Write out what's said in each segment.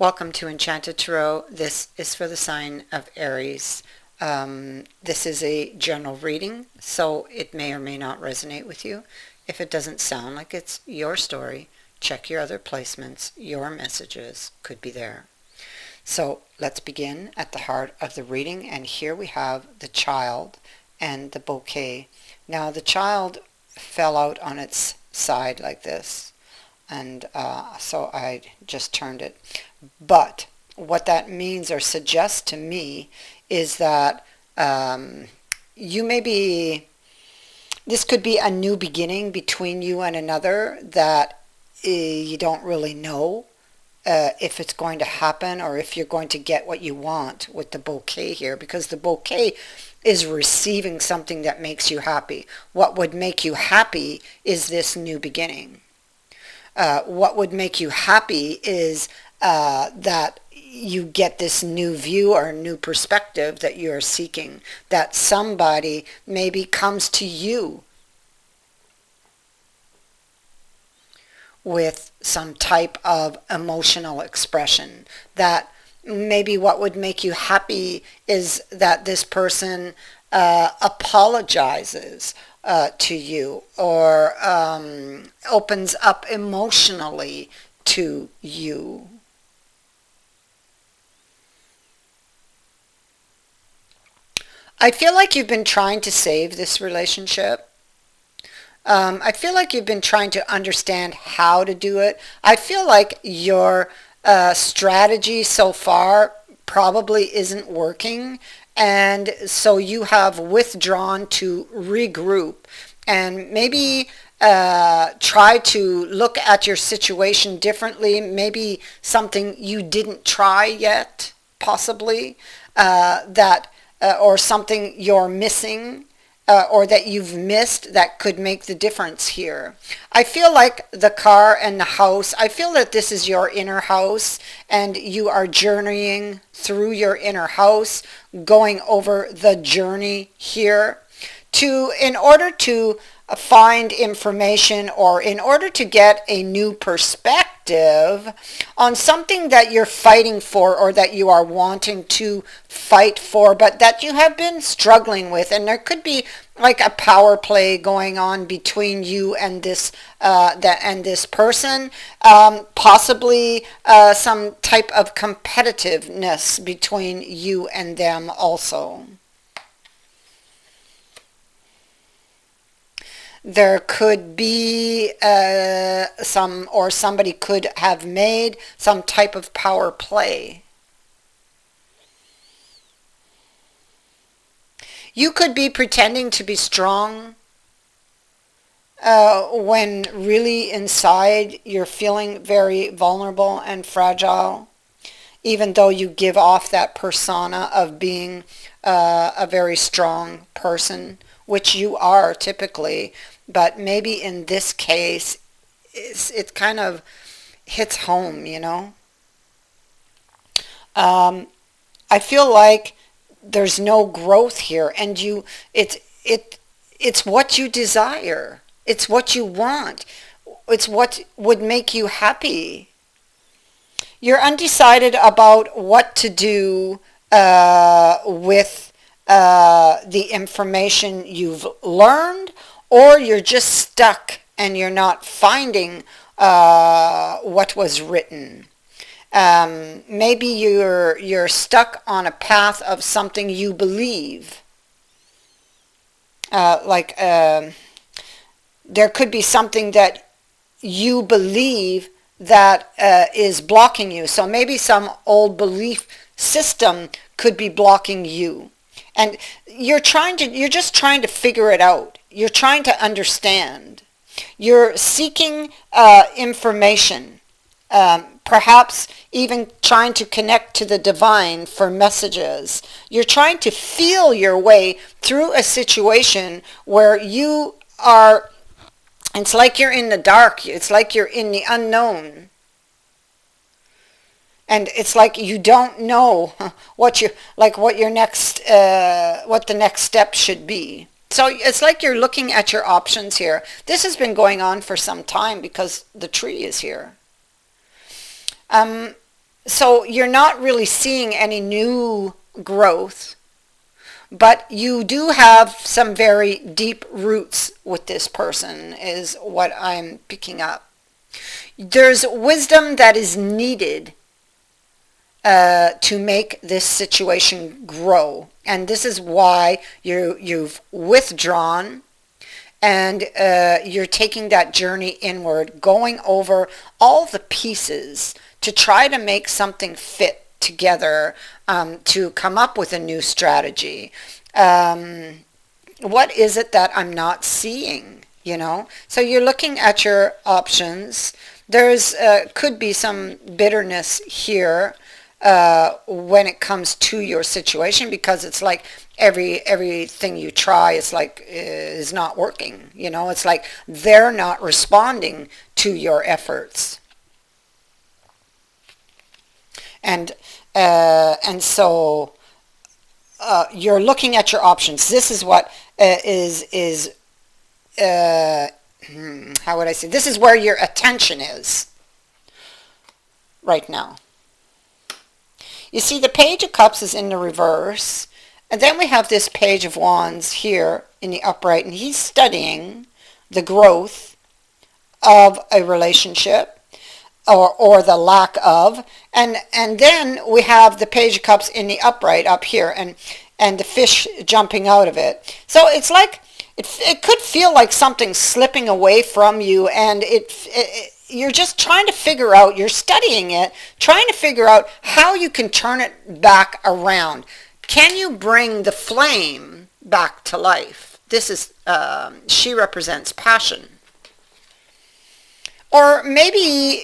Welcome to Enchanted Tarot. This is for the sign of Aries. This is a general reading, so it may or may not resonate with you. If it doesn't sound like it's your story, check your other placements. Your messages could be there. So let's begin at the heart of the reading, and here we have the child and the bouquet. Now the child fell out on its side like this, and so I just turned it. But what that means or suggests to me is that this could be a new beginning between you and another that you don't really know if it's going to happen or if you're going to get what you want with the bouquet here, because the bouquet is receiving something that makes you happy. What would make you happy is this new beginning. What would make you happy is that you get this new view or new perspective that you're seeking, that somebody maybe comes to you with some type of emotional expression, that maybe what would make you happy is that this person apologizes to you or opens up emotionally to you. I feel like you've been trying to save this relationship. I feel like you've been trying to understand how to do it. I feel like your strategy so far probably isn't working, and so you have withdrawn to regroup and maybe try to look at your situation differently, maybe something you didn't try yet, possibly, or something you're missing, or that you've missed that could make the difference here. I feel like the car and the house, I feel that this is your inner house and you are journeying through your inner house, going over the journey here in order to find information or in order to get a new perspective on something that you're fighting for or that you are wanting to fight for, but that you have been struggling with. And there could be like a power play going on between you and this person, possibly some type of competitiveness between you and them also. There could be somebody could have made some type of power play. You could be pretending to be strong when really inside you're feeling very vulnerable and fragile, even though you give off that persona of being a very strong person, which you are typically. But maybe in this case, it kind of hits home, you know. I feel like there's no growth here, and it's what you desire. It's what you want. It's what would make you happy. You're undecided about what to do with the information you've learned, or you're just stuck and you're not finding what was written. Maybe you're stuck on a path of something you believe. There could be something that you believe that is blocking you. So maybe some old belief system could be blocking you. And you're just trying to figure it out. You're trying to understand. You're seeking information, perhaps even trying to connect to the divine for messages. You're trying to feel your way through a situation where you are, it's like you're in the dark. It's like you're in the unknown. And it's like you don't know what the next step should be. So it's like you're looking at your options here. This has been going on for some time because the tree is here. So you're not really seeing any new growth, but you do have some very deep roots with this person, is what I'm picking up. There's wisdom that is needed to make this situation grow. And this is why you've withdrawn, and you're taking that journey inward, going over all the pieces to try to make something fit together, to come up with a new strategy. What is it that I'm not seeing? So you're looking at your options. There's could be some bitterness here when it comes to your situation, because it's like everything you try is not working. It's like they're not responding to your efforts. And you're looking at your options. This is what is uh, how would I say, this is where your attention is right now. You see, the Page of Cups is in the reverse, and then we have this Page of Wands here in the upright, and he's studying the growth of a relationship, or the lack of, and then we have the Page of Cups in the upright up here, and the fish jumping out of it. So it's like it could feel like something's slipping away from you, and you're just trying to figure out, you're studying it, trying to figure out how you can turn it back around. Can you bring the flame back to life? This is, she represents passion. Or maybe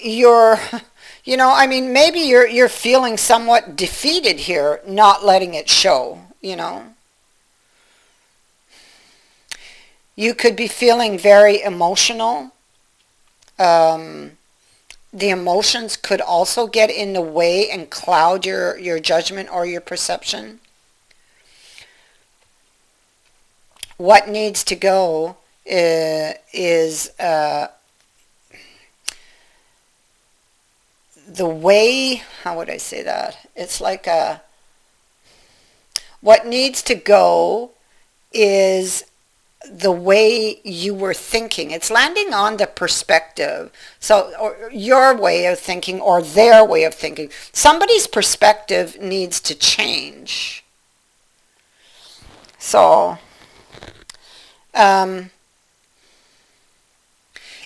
maybe you're feeling somewhat defeated here, not letting it show. You could be feeling very emotional. The emotions could also get in the way and cloud your judgment or your perception. What needs to go is the way, how would I say that? It's like what needs to go is the way you were thinking. It's landing on the perspective. So, or your way of thinking or their way of thinking. Somebody's perspective needs to change. So,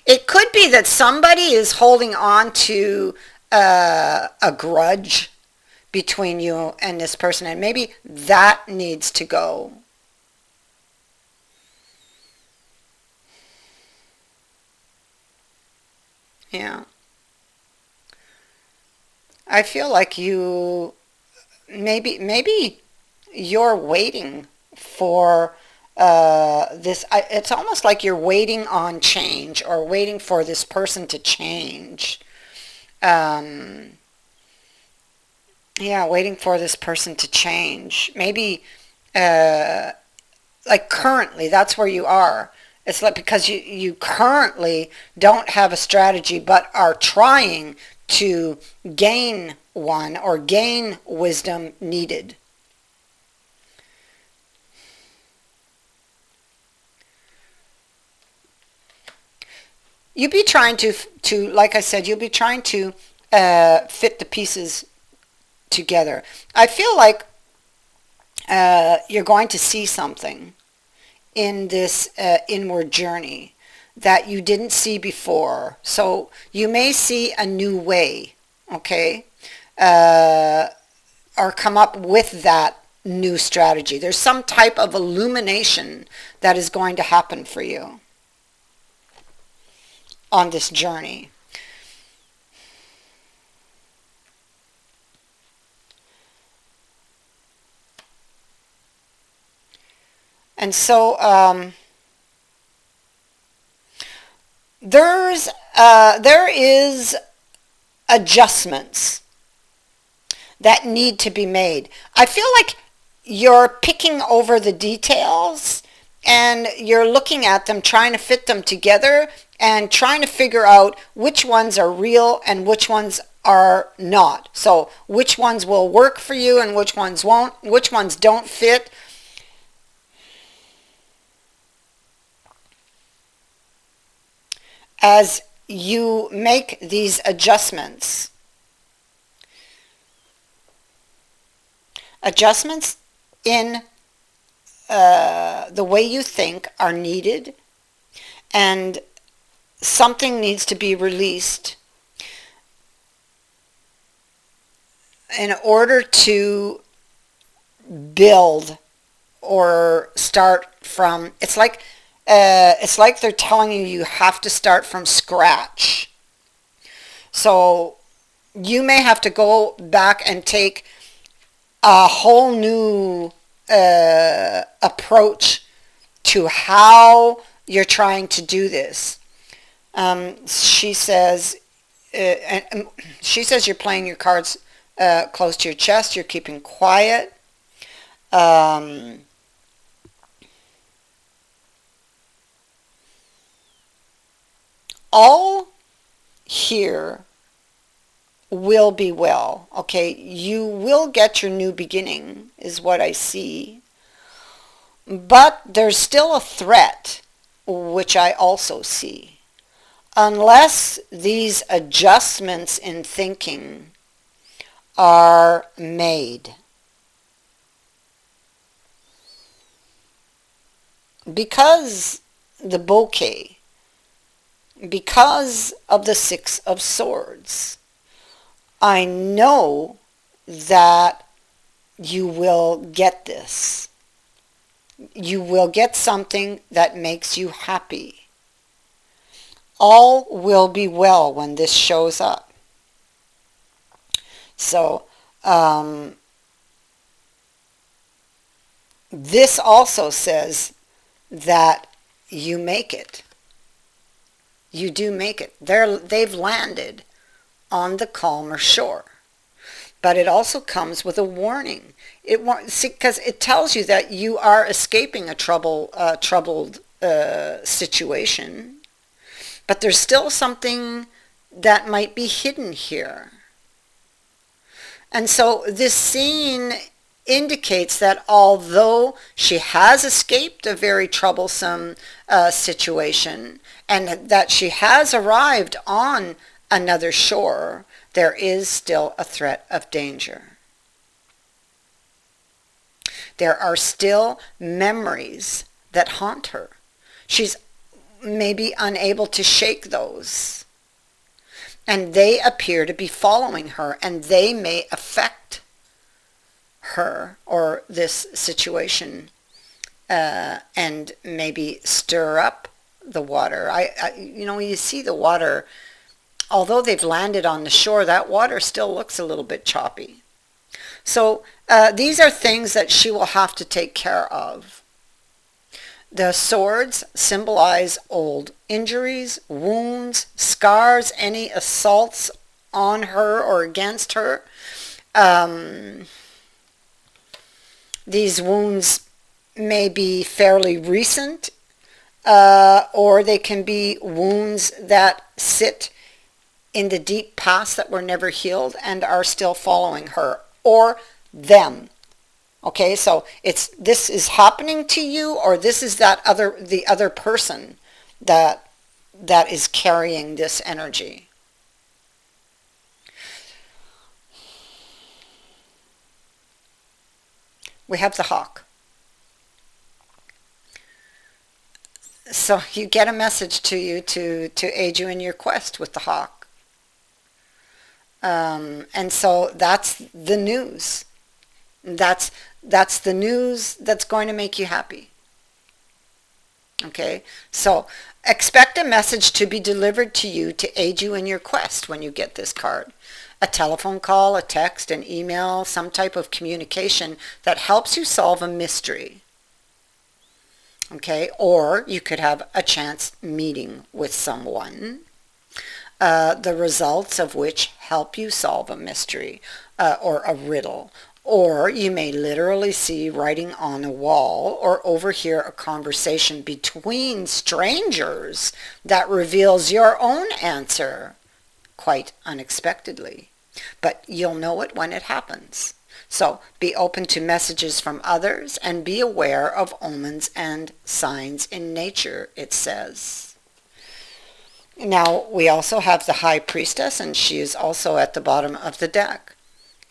it could be that somebody is holding on to a grudge between you and this person, and maybe that needs to go. Yeah. I feel like maybe you're waiting for this. It's almost like you're waiting on change, or waiting for this person to change. Um, yeah, waiting for this person to change. Maybe uh, like currently, that's where you are. It's like because you currently don't have a strategy, but are trying to gain one, or gain wisdom needed. You'll be trying to, like I said, you'll be trying to fit the pieces together. I feel like you're going to see something in this inward journey that you didn't see before. So you may see a new way, okay? Or come up with that new strategy. There's some type of illumination that is going to happen for you on this journey. And so there is adjustments that need to be made. I feel like you're picking over the details, and you're looking at them, trying to fit them together, and trying to figure out which ones are real and which ones are not. So which ones will work for you and which ones won't, which ones don't fit. As you make these adjustments in the way you think are needed, and something needs to be released in order to build or start from. It's like they're telling you you have to start from scratch. So you may have to go back and take a whole new approach to how you're trying to do this. She says, she says you're playing your cards close to your chest. You're keeping quiet. All here will be well. Okay, you will get your new beginning, is what I see. But there's still a threat, which I also see. Unless these adjustments in thinking are made. Because the bouquet, because of the Six of Swords, I know that you will get this. You will get something that makes you happy. All will be well when this shows up. So, this also says that you make it. You do make it. They've landed on the calmer shore. But it also comes with a warning. Because it tells you that you are escaping a troubled situation. But there's still something that might be hidden here. And so this scene indicates that although she has escaped a very troublesome situation, and that she has arrived on another shore, there is still a threat of danger. There are still memories that haunt her. She's maybe unable to shake those. And they appear to be following her, and they may affect her or this situation and maybe stir up the water. When you see the water, although they've landed on the shore, that water still looks a little bit choppy. So these are things that she will have to take care of. The swords symbolize old injuries, wounds, scars, any assaults on her or against her. These wounds may be fairly recent, or they can be wounds that sit in the deep past that were never healed and are still following her or them. Okay, so this is happening to you, or this is the other person that is carrying this energy. We have the hawk. So you get a message to you to aid you in your quest with the hawk. And so that's the news. That's the news that's going to make you happy. Okay, so expect a message to be delivered to you to aid you in your quest when you get this card. A telephone call, a text, an email, some type of communication that helps you solve a mystery. Okay, or you could have a chance meeting with someone, the results of which help you solve a mystery or a riddle. Or you may literally see writing on a wall or overhear a conversation between strangers that reveals your own answer quite unexpectedly. but you'll know it when it happens. So be open to messages from others and be aware of omens and signs in nature, it says. Now, we also have the High Priestess, and she is also at the bottom of the deck.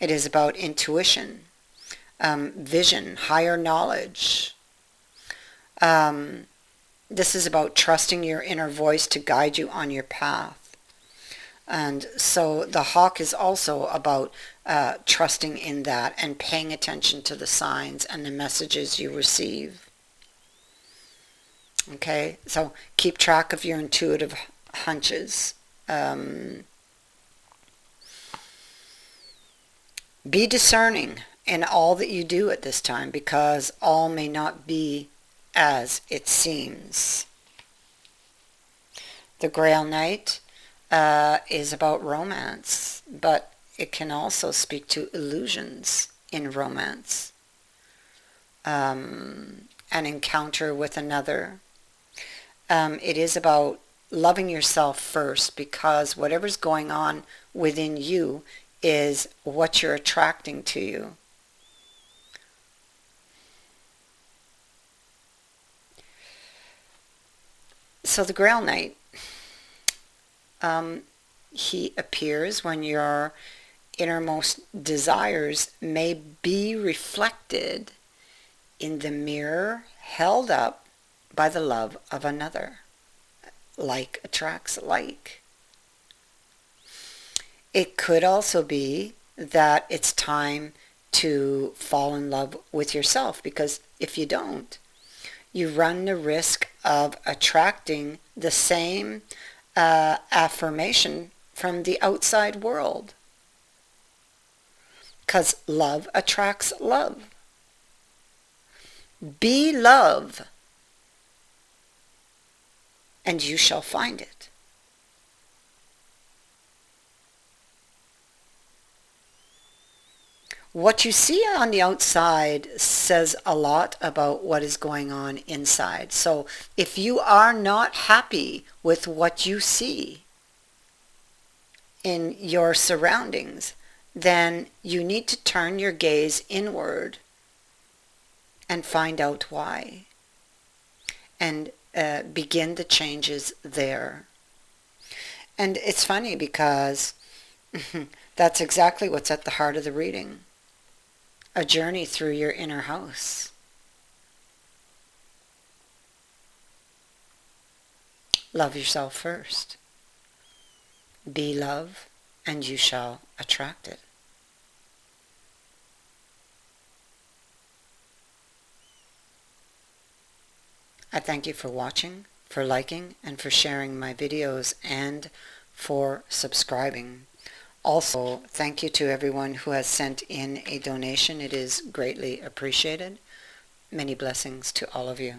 It is about intuition, vision, higher knowledge. This is about trusting your inner voice to guide you on your path. And so the hawk is also about trusting in that and paying attention to the signs and the messages you receive. Okay, so keep track of your intuitive hunches. Be discerning in all that you do at this time, because all may not be as it seems. The Grail Knight is about romance, but it can also speak to illusions in romance. An encounter with another. It is about loving yourself first, because whatever's going on within you is what you're attracting to you. So the Grail Knight, he appears when your innermost desires may be reflected in the mirror held up by the love of another. Like attracts like. It could also be that it's time to fall in love with yourself, because if you don't, you run the risk of attracting the same affirmation from the outside world. Because love attracts love. Be love, and you shall find it. What you see on the outside says a lot about what is going on inside. So if you are not happy with what you see in your surroundings, then you need to turn your gaze inward and find out why, and begin the changes there. And it's funny because that's exactly what's at the heart of the reading. A journey through your inner house. Love yourself first. Be love, and you shall attract it. I thank you for watching, for liking, and for sharing my videos, and for subscribing. Also, thank you to everyone who has sent in a donation. It is greatly appreciated. Many blessings to all of you.